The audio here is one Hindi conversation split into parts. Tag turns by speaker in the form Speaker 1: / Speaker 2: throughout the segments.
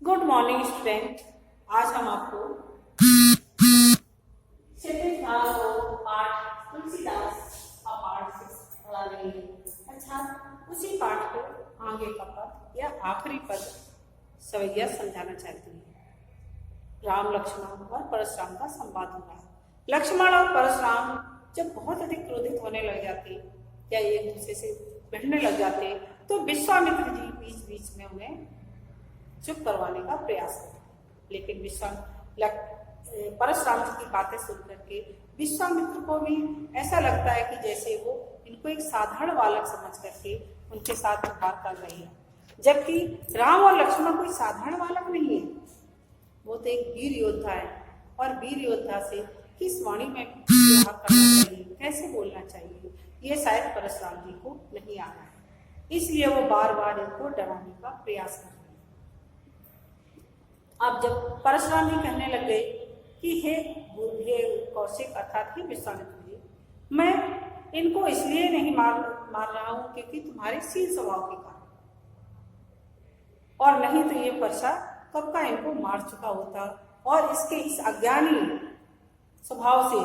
Speaker 1: Good morning student. आज हम आपको सेकंड क्लास को पाठ तुलसीदास का पाठ पढ़ा रहे हैं। अच्छा, उसी पाठ को आगे का पद या आखिरी पद सवैया समझाना चाहती है। राम लक्ष्मण और परशुराम का संवाद हो रहा है। लक्ष्मण और परशुराम जब बहुत अधिक क्रोधित होने लग जाते या एक दूसरे से भिड़ने लग जाते तो विश्वामित्र जी बीच बीच में उन्हें चुप करवाने का प्रयास करते, लेकिन परशुराम जी की बातें सुन करके विश्वामित्र को भी ऐसा लगता है कि जैसे वो इनको एक साधारण बालक समझ करके उनके साथ व्यवहार कर रही है, जबकि राम और लक्ष्मण कोई साधारण बालक नहीं है। वो तो एक वीर योद्धा है और वीर योद्धा से किस वाणी में व्यवहार करना चाहिए, कैसे बोलना चाहिए, ये शायद परशुराम जी को नहीं आ रहा है। इसलिए वो बार बार इनको डराने का प्रयास कर रहे हैं। अब जब परशुराम जी कहने लग गए कि हे कौशिक अर्थात हे विश्वामित्र जी, मैं इनको इसलिए नहीं मार रहा हूं क्योंकि तुम्हारे शील स्वभाव के कारण, और नहीं तो ये परसा कब का इनको मार चुका होता। और इसके इस अज्ञानी स्वभाव से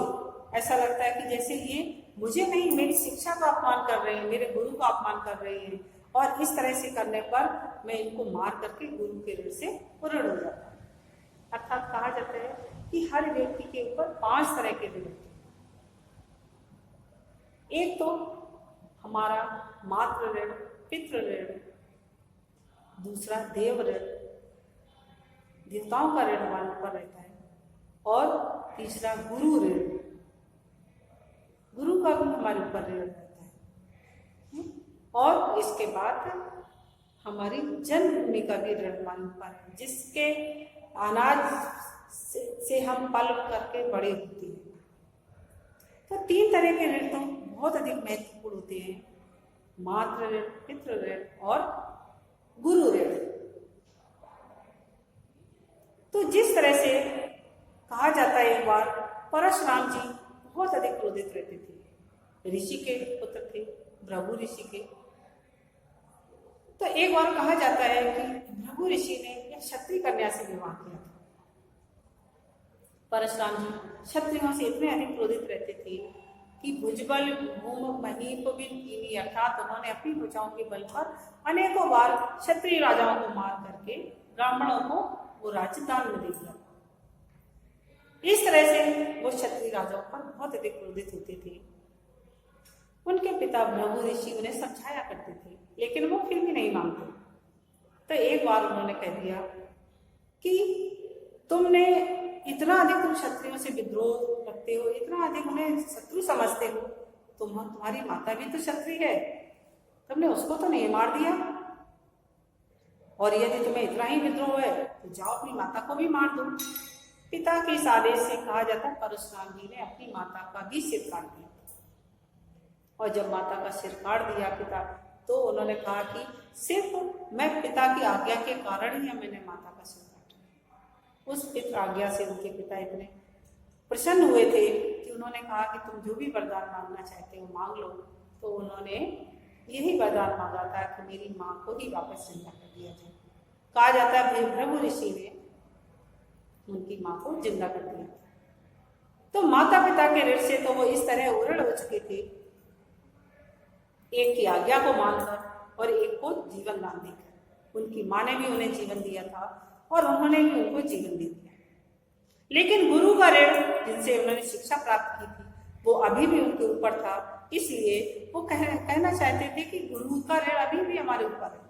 Speaker 1: ऐसा लगता है कि जैसे ये मुझे नहीं, मेरी शिक्षा का अपमान कर रहे हैं, मेरे गुरु का अपमान कर रहे हैं, और इस तरह से करने पर मैं इनको मार करके गुरु के ऋण से ऋण हो जाता है। अर्थात कहा जाता है कि हर व्यक्ति के ऊपर 5 तरह के ऋण होते हैं। एक तो हमारा मातृ ऋण, पितृ ऋण, दूसरा देव ऋण, देवताओं का ऋण हमारे ऊपर रहता है, और तीसरा गुरु ऋण, गुरु का भी हमारे ऊपर ऋण रहता है। और इसके बाद हमारी जन्मभूमि का भी ऋण हमारे ऊपर है, जिसके अनाज से हम पल करके बड़े होते हैं। तो 3 तरह के ऋण तो बहुत अधिक महत्वपूर्ण होते हैं, मातृ ऋण, पितृ ऋण और गुरु ऋण। तो जिस तरह से कहा जाता है, एक बार परशुराम जी बहुत अधिक क्रोधित रहते थे, ऋषि के पुत्र थे, भृगु ऋषि के। तो एक बार कहा जाता है कि भृगु ऋषि ने एक क्षत्रिय कन्या से विवाह किया था। परशुराम जी क्षत्रियों से इतने अधिक क्रोधित रहते थे कि भुजबल भूम महीप कीनी, अर्थात उन्होंने अपनी भुजाओं के बल पर अनेकों बार क्षत्रिय राजाओं को मार करके ब्राह्मणों को वो राज्य दान में दे दिया। इस तरह से वो क्षत्रिय राजाओं पर बहुत अधिक क्रोधित होते थे। उनके पिता भृगु ऋषि उन्हें समझाया करते थे, लेकिन वो फिर भी नहीं मानते। तो एक बार उन्होंने कह दिया कि तुमने इतना अधिक, तुम क्षत्रियों से विद्रोह रखते हो, इतना अधिक उन्हें शत्रु समझते हो, तुम्हारी माता भी तो क्षत्रिय है, तुमने उसको तो नहीं मार दिया, और यदि तुम्हें इतना ही विद्रोह है तो जाओ अपनी माता को भी मार दो। पिता के इस आदेश से कहा जाता है परशुराम जी ने अपनी माता का भी सिर काट दिया। और जब माता का सिर काट दिया पिता, तो उन्होंने कहा कि सिर्फ मैं पिता की आज्ञा के कारण ही मैंने माता का सिर काटा। उस पितृ आज्ञा से उनके पिता इतने प्रसन्न हुए थे कि उन्होंने कहा कि तुम जो भी वरदान मांगना चाहते हो मांग लो। तो उन्होंने यही वरदान मांगा था कि मेरी माँ को ही वापस जिंदा कर दिया जाए। कहा जाता है भृगु ऋषि ने उनकी माँ को जिंदा कर दिया। तो माता पिता के ऋण से तो वो इस तरह उऋण हो चुके थे, एक की आज्ञा को मानकर और एक को जीवन दान देकर। उनकी माँ ने भी उन्हें जीवन दिया था और उन्होंने भी उनको जीवन दे दिया। लेकिन गुरु का ऋण, जिनसे उन्होंने शिक्षा प्राप्त की थी, वो अभी भी उनके ऊपर था। इसलिए वो कहना चाहते थे कि गुरु का ऋण अभी भी हमारे ऊपर है।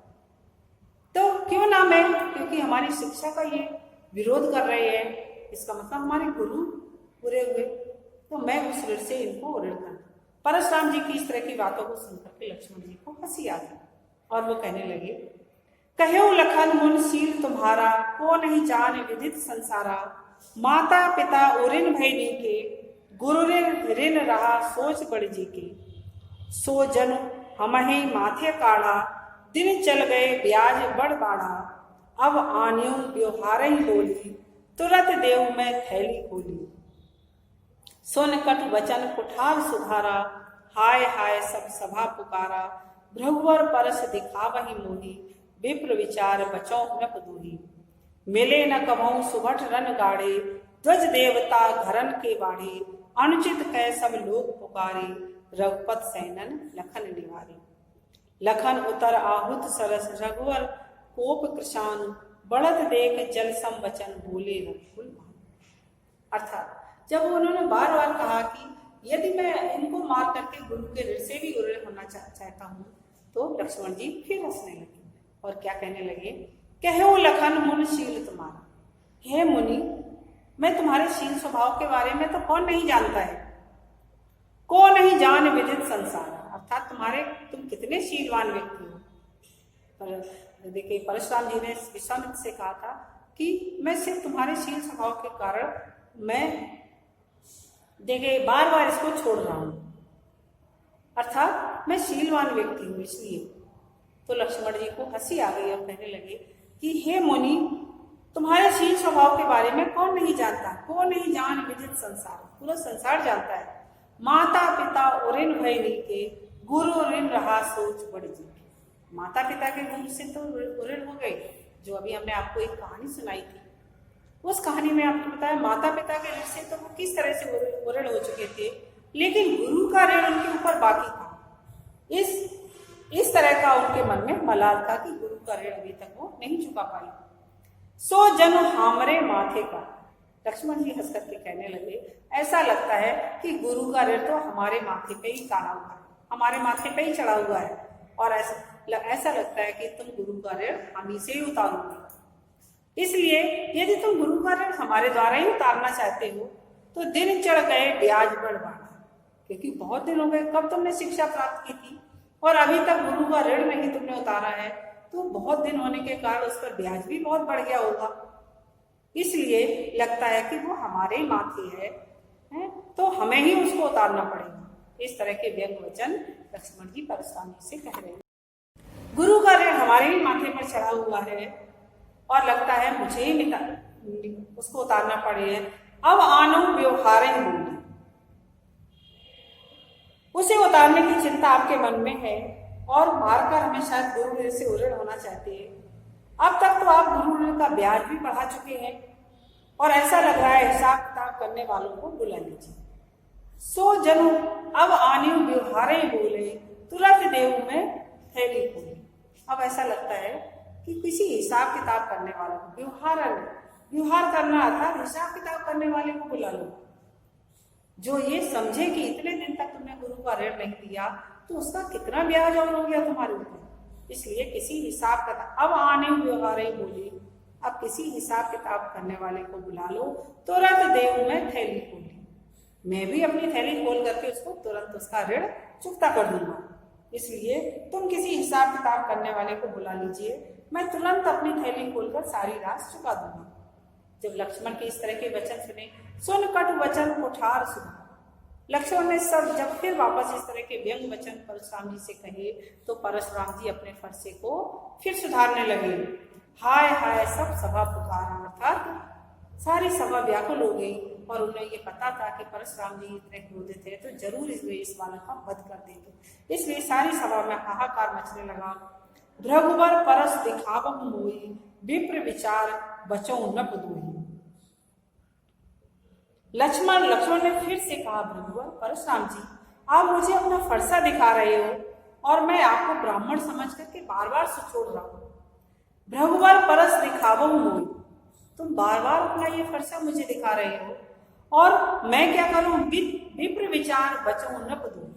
Speaker 1: तो क्यों ना मैं, क्योंकि हमारी शिक्षा का ये विरोध कर रहे हैं, इसका मतलब हमारे गुरु बुरे हुए, तो मैं उस ऋण से इनको ऋण कर। परशुराम जी की इस तरह की बातों को सुनकर के लक्ष्मण जी को हंसी आ गई और वो कहने लगे, कहो लखन मुन शील तुम्हारा, को नहीं जान विदित संसारा। माता पिता उऋण भय के, गुरु ऋण रहा सोच बड़ जी के। सो जन हमहि माथे काढ़ा, दिन चल गए ब्याज बड़ बाढ़ा। अब आन्यों व्यवहार ही बोली, तुरंत देव में थैली खोली। सुन कट वचन कुठार सुधारा, हाय हाय सब सभा पुकारा। भृगुवर परस दिखावहि मोही, विप्र विचार बचौ नप दूही। मिले न कभऊ सुभट रन गाड़े, ध्वज देवता घरन के बाढ़े, अनुचित कह सब लोग पुकारे, रघुपत सैनन लखन निवारे। लखन उतर आहुत सरस, रघुवर कोप कृशान, बढ़त देख जल सम वचन, बोले रघुकुल भानु। अर्थात जब उन्होंने बार बार कहा कि यदि मैं इनको मार करके गुरु के ऋण से भी उड़े होना चाहता हूँ, तो लक्ष्मण जी फिर हंसने लगे और क्या कहने लगे, कहो लखन मुन शील तुम्हारा। हे मुनि, मैं तुम्हारे शील स्वभाव के बारे में तो कौन नहीं जानता है, को नहीं जान विदित संसार। अर्थात तुम कितने शीलवान व्यक्ति हो। पर देखिए परशुराम जी ने विश्वामित्र से कहा था कि मैं सिर्फ तुम्हारे शील स्वभाव के कारण मैं देखिए बार बार इसको छोड़ रहा हूं, अर्थात मैं शीलवान व्यक्ति हूं इसलिए। तो लक्ष्मण जी को हंसी आ गई और कहने लगे कि हे मुनि, तुम्हारे शील स्वभाव के बारे में कौन नहीं जानता, को नहीं जान विदित संसार, पूरा संसार जानता है। माता पिता उऋण भय नीके, गुरु ऋण रहा सोच बड़ जी। माता पिता के गुरु से तो उऋण हो गए, जो अभी हमने आपको एक कहानी सुनाई थी, उस कहानी में आपको बताया माता पिता के ऋण से तो वो किस तरह से उऋण हो चुके थे, लेकिन गुरु का ऋण उनके ऊपर बाकी था। इस तरह का उनके मन में मलाल था कि गुरु का ऋण अभी तक वो नहीं चुका पाई। सो जन हामरे माथे का, लक्ष्मण जी हंस करके कहने लगे, ऐसा लगता है कि गुरु का ऋण तो हमारे माथे पे ही ताना हुआ है, हमारे माथे पे ही चढ़ा हुआ है, और ऐसा लगता है कि तुम गुरु का ऋण हम ही से ही उतारोगे। इसलिए यदि तुम गुरु का ऋण हमारे द्वारा ही उतारना चाहते हो तो दिन चढ़ गए ब्याज बढ़वाना, क्योंकि बहुत दिन हो गए कब तुमने शिक्षा प्राप्त की थी और अभी तक गुरु का ऋण नहीं तुमने उतारा है, तो बहुत दिन होने के कारण उस पर ब्याज भी बहुत बढ़ गया होगा। इसलिए लगता है कि वो हमारे ही माथे है, तो हमें ही उसको उतारना पड़ेगा। इस तरह के व्यंग वचन लक्ष्मण जी परशुराम जी से कह रहे हैं। गुरु का ऋण हमारे ही माथे पर चढ़ा हुआ है और लगता है मुझे ही उसको उतारना पड़े। अब आनो व्यवहार ही बोली, उसे उतारने की चिंता आपके मन में है और मारकर हमें शायद गुरु ऋण से उऋण होना चाहते हैं। अब तक तो आप गुरु ऋण का ब्याज भी बढ़ा चुके हैं और ऐसा लग रहा है हिसाब किताब करने वालों को बुला लीजिए। सो जनु अब आने व्यवहार ही बोले, तुरंत देव में थैली खोली। अब ऐसा लगता है कि किसी हिसाब किताब करने वालों को, व्यवहार करना अर्थात हिसाब किताब करने वाले को बुला लो, जो ये समझे कि इतने दिन तक तुमने गुरु का ऋण नहीं दिया तो उसका कितना ब्याज और हो गया तुम्हारे ऊपर। इसलिए किसी हिसाब किताब, अब आने व्यवहार ही बोले, अब किसी हिसाब किताब करने वाले को बुला लो। तुरंत देव में थैली खोली, मैं भी अपनी थैली खोल करके उसको तुरंत उसका ऋण चुकता कर दूंगा। इसलिए तुम किसी हिसाब किताब करने वाले को बुला लीजिए, मैं तुरंत अपनी थैली खोलकर सारी राशि चुका दूंगा। जब लक्ष्मण के इस तरह के वचन सुने, सुन कटु वचन कुठार सुना, लक्ष्मण ने सब जब फिर वापस इस तरह के व्यंग वचन परशुराम जी से कहे तो परशुराम जी अपने फरसे को फिर सुधारने लगे। हाय हाय सब सभा पुकारा, अर्थात सारी सभा व्याकुल हो गई और उन्हें ये पता था कि परशुराम जी इतने क्रोधित थे तो जरूर इस बालक का वध कर देंगे। इसलिए सारी सभा में हाहाकार मचने लगा। भृगुवर परस दिखावह मोई, विप्र विचार बचो न पुदोई। लक्ष्मण ने फिर से कहा, भृगुवर परशुराम जी, आप मुझे अपना फरसा दिखा रहे हो और मैं आपको ब्राह्मण समझ करके बार बार सुचोड़ रहा हूं। भृगुवर परस दिखावह मोई, तुम बार बार अपना ये फरसा मुझे दिखा रहे हो और मैं क्या करूं, विप्र विचार बचो न पुदोई।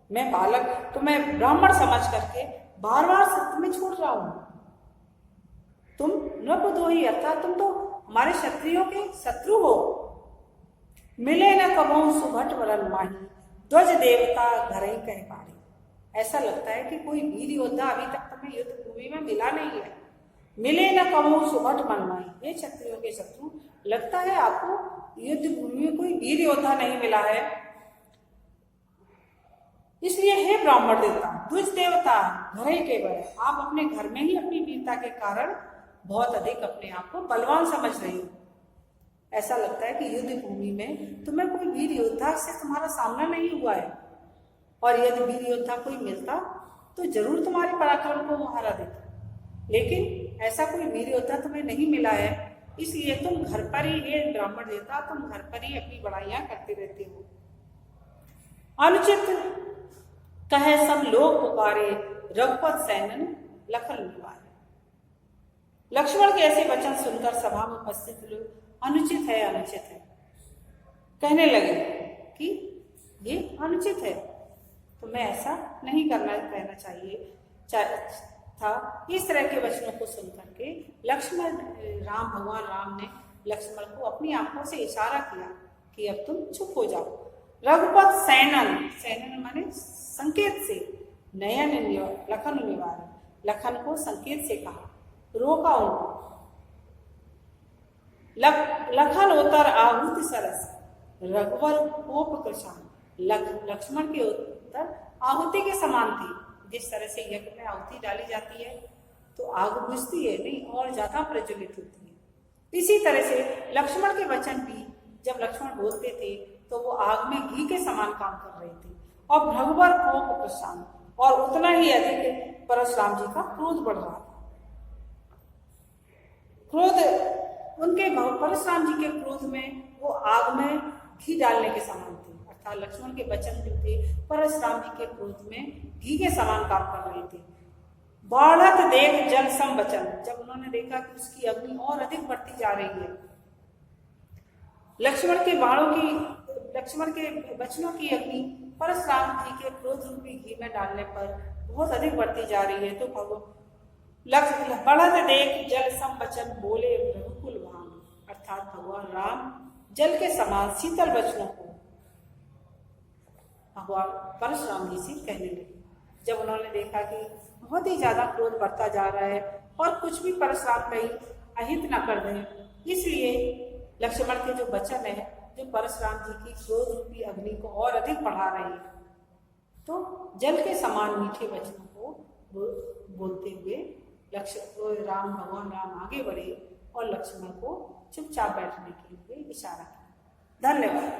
Speaker 1: मैं बालक तुम्हें ब्राह्मण समझ करके बार बार तुम्हें छोड़ रहा हूं। तुम न पुदोही, अर्थात तुम तो हमारे क्षत्रियों के शत्रु हो। मिले न कबहू सुभट वरन माही, ध्वज देवता घर ही कह पाड़े। ऐसा लगता है कि कोई वीर योद्धा अभी तक तुम्हें युद्ध भूमि में मिला नहीं है। मिले न कबहू सुभट मन माही, ये क्षत्रियों के शत्रु, लगता है आपको युद्ध भूमि में कोई वीर योद्धा नहीं मिला है। इसलिए हे ब्राह्मण देवता, ध्वज देवता घर ही केवल, आप अपने घर में ही अपनी वीरता के कारण बहुत अधिक अपने आप को बलवान समझ रहे हो। ऐसा लगता है कि युद्ध भूमि में तुम्हें कोई वीर योद्धा से तुम्हारा सामना नहीं हुआ है, और यदि वीर योद्धा कोई मिलता तो जरूर तुम्हारे पराक्रम को वो हरा देता। लेकिन ऐसा कोई वीर योद्धा तुम्हें नहीं मिला है, इसलिए तुम घर पर ही, हे ब्राह्मण देवता, तुम घर पर ही अपनी बड़ाइयां करते रहते हो। अनुचित कहे सब लोग पुकारे, रघुपत सैनन लखन निवारे। लक्ष्मण के ऐसे वचन सुनकर सभा में उपस्थित लोग अनुचित है, अनुचित है कहने लगे कि ये अनुचित है, तो मैं ऐसा नहीं कहना चाहिए था। इस तरह के वचनों को सुनकर के भगवान राम ने लक्ष्मण को अपनी आंखों से इशारा किया कि अब तुम चुप हो जाओ। रघुपत सैनन माने संकेत से, नयन लखन निवारण, लखन को संकेत से कहा, रोका उनको। लखन उतर आहुति सरस, रघुवर कोप कृशान। लक्ष्मण के उत्तर आहुति के समान थी। जिस तरह से यज्ञ में आहुति डाली जाती है तो आग बुझती है नहीं, और ज्यादा प्रज्वलित होती है। इसी तरह से लक्ष्मण के वचन भी जब लक्ष्मण बोलते थे तो वो आग में घी के समान काम कर रहे थे। और भगवर कोप कृशान, और उतना ही अधिक परशुराम जी का क्रोध बढ़ रहा था। क्रोध उनके परशुराम जी के क्रोध में वो आग में घी डालने के समान थे, अर्थात लक्ष्मण के वचन जो थे परशुराम जी के क्रोध में घी के समान काम कर रहे थे। बढ़त देख जल सम वचन, जब उन्होंने देखा कि उसकी अग्नि और अधिक बढ़ती जा रही है, लक्ष्मण के वचनों की अग्नि परशुराम जी के क्रोध रूपी घी में डालने पर बहुत अधिक बढ़ती जा रही है, तो बढ़त देख जल सम वचन बोले रघुकुल भान, अर्थात भगवान राम जल के समान शीतल वचनों को भगवान परशुराम जी से कहने लगे। जब उन्होंने देखा कि बहुत ही ज्यादा क्रोध बढ़ता जा रहा है और कुछ भी परशुराम कहीं अहित न कर दें, इसलिए लक्ष्मण के जो वचन है जो परशुराम जी की क्रोध रूपी अग्नि को और अधिक बढ़ा रहे हैं, तो जल के समान मीठे वचनों को बोलते हुए भगवान राम आगे बढ़े और लक्ष्मण को चुपचाप बैठने के लिए इशारा किया। धन्यवाद।